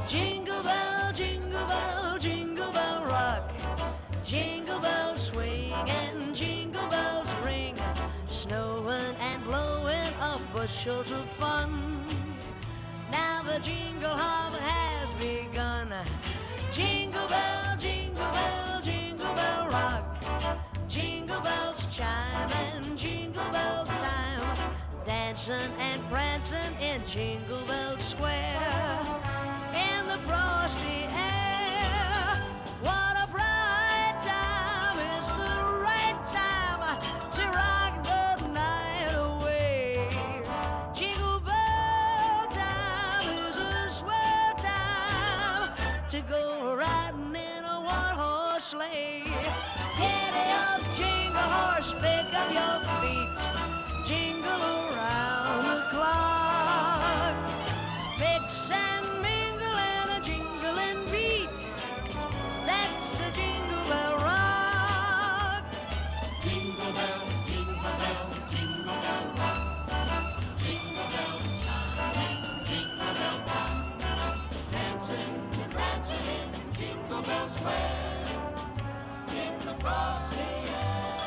jingle bell, jingle bell rock. Jingle bells swing and jingle bells ring, snowing and blowing up bushels of fun. Now the jingle hop has begun. Jingle bell, jingle bell, jingle bell rock. Jingle bells chime and jingle bell time, dancing and prancing in Jingle Bell Square. In the frosty air, what a bright time, is the right time to rock the night away. Jingle bell time is a swell time to go riding in a one-horse sleigh. Giddy up, jingle horse, pick up your feet, jingle around the clock. Mix and mingle and a jingling beat, that's a jingle bell rock. Jingle bell, jingle bell, jingle bell rock. Jingle bells chiming, jingle bell rock. Dancing and prancing in Jingle Bell Square, in the frosty air.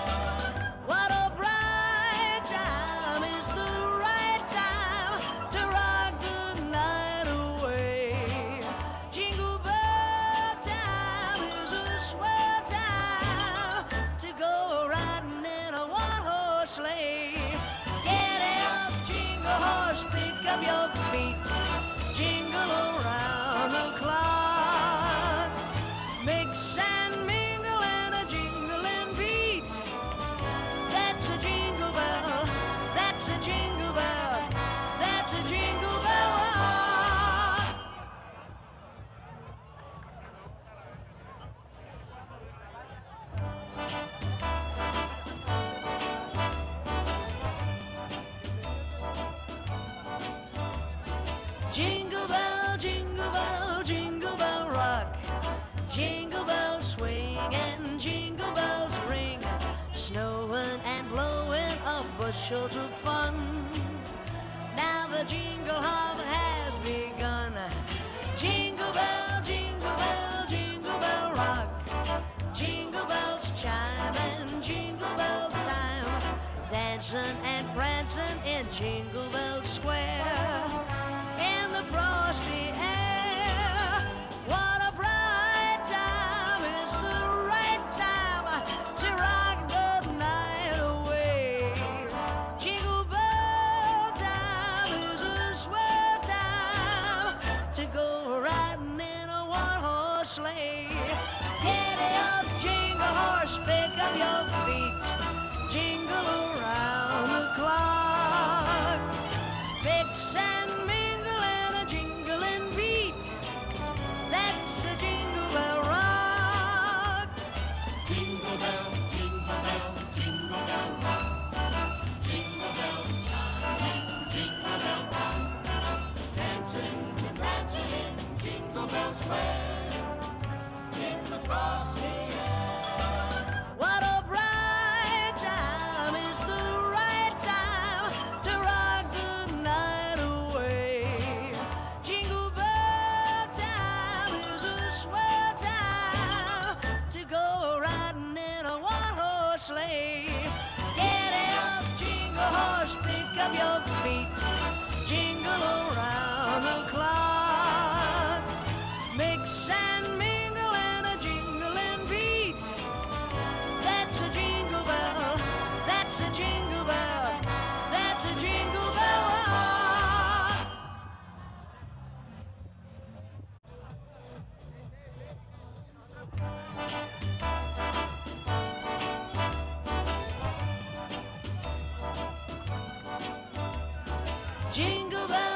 What a bright time, is the right time to rock the night away. Jingle bell time is a swell time to go riding in a one-horse sleigh. Get up, jingle horse, pick up your feet, jingle around the clock. Mix and mingle and a jingling beat, that's a jingle bell, that's a jingle bell, that's a jingle bell rock. Jingle bell, jingle bell, jingle bell rock. Jingle bells swing and jingle bells ring, snowing and blowing up bushels of fun. Now the jingle hop has begun. Jingle bell, jingle bell, jingle bell rock. Jingle bells chime and jingle bell time, dancing and prancing in Jingle Bell Square. In the frosty air, what a bright time, is the right time to rock the night away. Jingle bell time is a swell time to go riding in a one-horse sleigh. Giddy up, jingle horse, pick up your feet, jingle around the clock. Mix and mingle and a jingling beat, that's a jingle bell rock. Jingle bell, jingle bell, jingle bell rock. Jingle bells chiming, jingle bell rock. Dancing and prancing in Jingle Bell Square, in the frosty air. What a bright time, is the right time to rock the night away. Jingle bell time is a swell time to go riding in a one-horse sleigh. Get up, jingle horse, pick up your feet, jingle around the clock. Mix and mingle and a jingling beat, that's a jingle bell, that's a jingle bell, that's a jingle bell rock. Jingle bell,